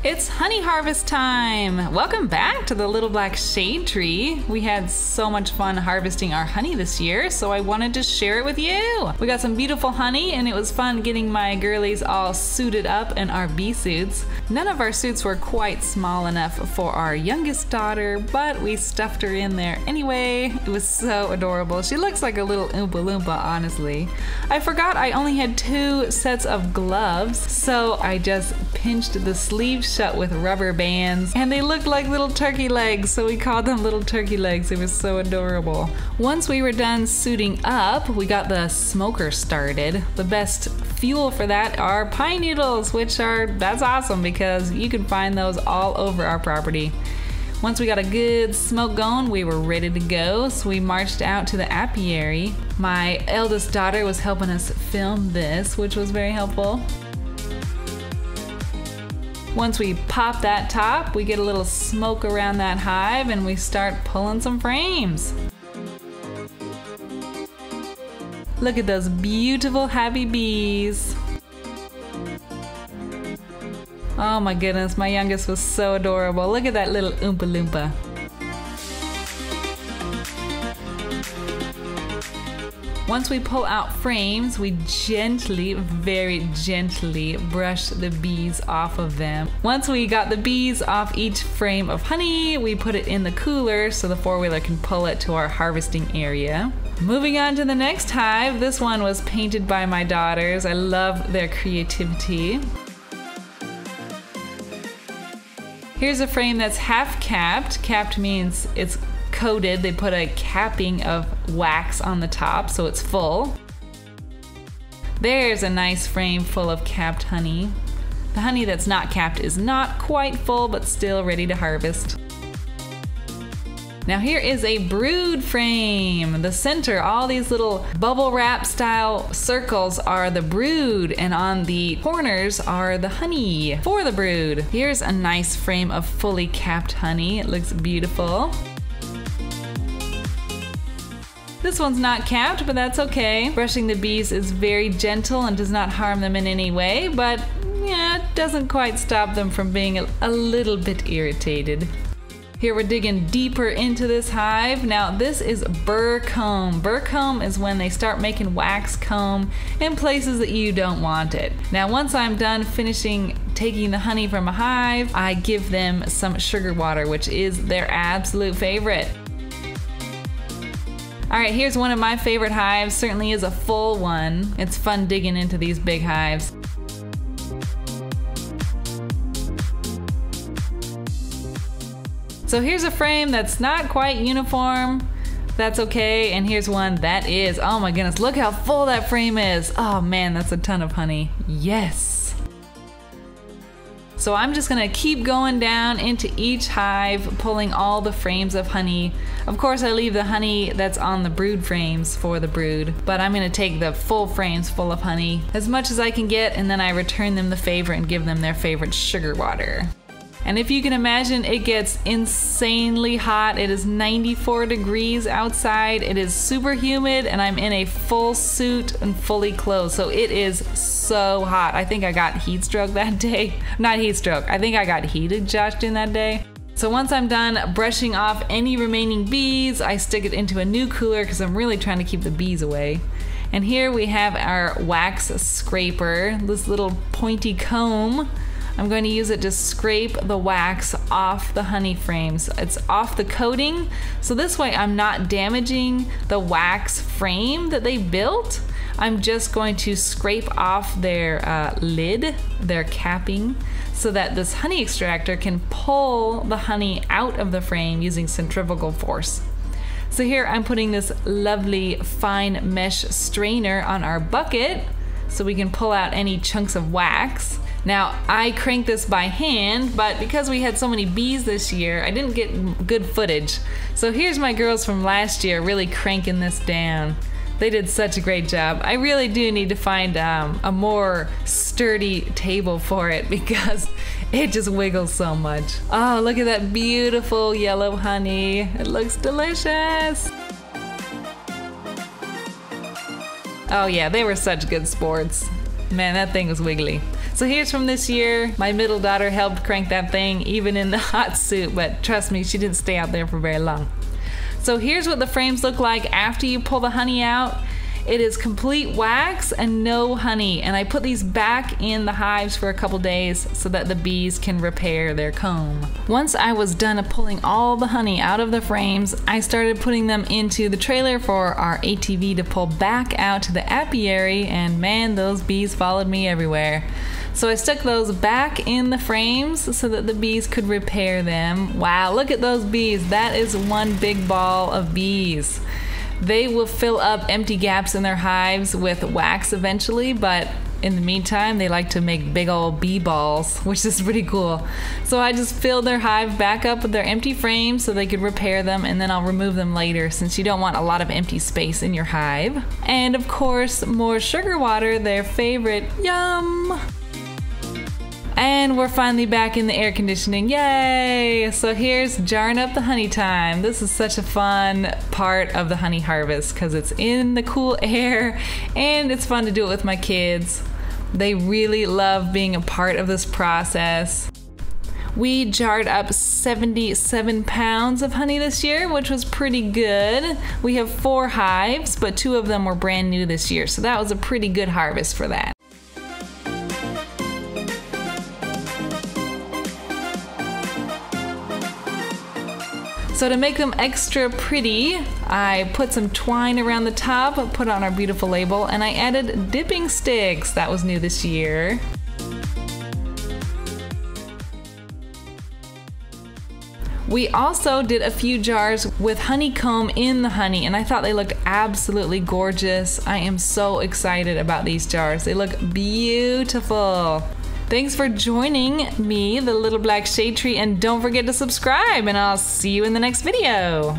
It's honey harvest time! Welcome back to the Little Black Shade Tree. We had so much fun harvesting our honey this year, so I wanted to share it with you. We got some beautiful honey, and it was fun getting my girlies all suited up in our bee suits. None of our suits were quite small enough for our youngest daughter, but we stuffed her in there anyway. It was so adorable. She looks like a little Oompa Loompa, honestly. I forgot I only had 2 sets of gloves, so I just pinched the sleeves shut with rubber bands, and they looked like little turkey legs, so we called them little turkey legs. It was so adorable. Once we were done suiting up, we got the smoker started. The best fuel for that are pine needles, that's awesome because you can find those all over our property. Once we got a good smoke going, we were ready to go, so we marched out to the apiary. My eldest daughter was helping us film this, which was very helpful. Once we pop that top, we get a little smoke around that hive and we start pulling some frames. Look at those beautiful happy bees. Oh my goodness, my youngest was so adorable. Look at that little Oompa Loompa. Once we pull out frames, we gently, very gently brush the bees off of them. Once we got the bees off each frame of honey, we put it in the cooler so the four-wheeler can pull it to our harvesting area. Moving on to the next hive, this one was painted by my daughters. I love their creativity. Here's a frame that's half capped. Capped means it's coated. They put a capping of wax on the top so it's full. There's a nice frame full of capped honey. The honey that's not capped is not quite full but still ready to harvest. Now here is a brood frame. The center, all these little bubble wrap style circles are the brood, and on the corners are the honey for the brood. Here's a nice frame of fully capped honey. It looks beautiful. This one's not capped, but that's okay. Brushing the bees is very gentle and does not harm them in any way, but yeah, it doesn't quite stop them from being a little bit irritated. Here we're digging deeper into this hive. Now this is burr comb. Burr comb is when they start making wax comb in places that you don't want it. Now once I'm done finishing taking the honey from a hive, I give them some sugar water, which is their absolute favorite. Alright, here's one of my favorite hives, certainly is a full one. It's fun digging into these big hives. So here's a frame that's not quite uniform. That's okay, and here's one that is. Oh my goodness, look how full that frame is. Oh man, that's a ton of honey. Yes! So I'm just gonna keep going down into each hive, pulling all the frames of honey. Of course, I leave the honey that's on the brood frames for the brood, but I'm gonna take the full frames full of honey, as much as I can get, and then I return them the favor and give them their favorite sugar water. And if you can imagine, it gets insanely hot. It is 94 degrees outside. It is super humid, and I'm in a full suit and fully clothed. So it is so hot. I think I got heat stroke that day. Not heat stroke. I think I got heat exhaustion that day. So once I'm done brushing off any remaining bees, I stick it into a new cooler because I'm really trying to keep the bees away. And here we have our wax scraper, this little pointy comb. I'm going to use it to scrape the wax off the honey frames. It's off the coating, so this way I'm not damaging the wax frame that they built. I'm just going to scrape off their lid, their capping, so that this honey extractor can pull the honey out of the frame using centrifugal force. So here I'm putting this lovely fine mesh strainer on our bucket so we can pull out any chunks of wax. Now, I crank this by hand, but because we had so many bees this year, I didn't get good footage. So here's my girls from last year really cranking this down. They did such a great job. I really do need to find a more sturdy table for it because it just wiggles so much. Oh, look at that beautiful yellow honey. It looks delicious. Oh yeah, they were such good sports. Man, that thing was wiggly. So here's from this year. My middle daughter helped crank that thing even in the hot suit, but trust me, she didn't stay out there for very long. So here's what the frames look like after you pull the honey out. It is complete wax and no honey, and I put these back in the hives for a couple days so that the bees can repair their comb. Once I was done pulling all the honey out of the frames, I started putting them into the trailer for our ATV to pull back out to the apiary, and man, those bees followed me everywhere. So I stuck those back in the frames so that the bees could repair them. Wow, look at those bees. That is one big ball of bees. They will fill up empty gaps in their hives with wax eventually, but in the meantime, they like to make big old bee balls, which is pretty cool. So I just filled their hive back up with their empty frames so they could repair them, and then I'll remove them later since you don't want a lot of empty space in your hive. And of course, more sugar water, their favorite. Yum! And we're finally back in the air conditioning, yay! So here's jarring up the honey time. This is such a fun part of the honey harvest because it's in the cool air and it's fun to do it with my kids. They really love being a part of this process. We jarred up 77 pounds of honey this year, which was pretty good. We have 4 hives, but 2 of them were brand new this year, so that was a pretty good harvest for that. So to make them extra pretty, I put some twine around the top, put on our beautiful label, and I added dipping sticks. That was new this year. We also did a few jars with honeycomb in the honey, and I thought they looked absolutely gorgeous. I am so excited about these jars. They look beautiful. Thanks for joining me, the little black shade tree, and don't forget to subscribe, and I'll see you in the next video.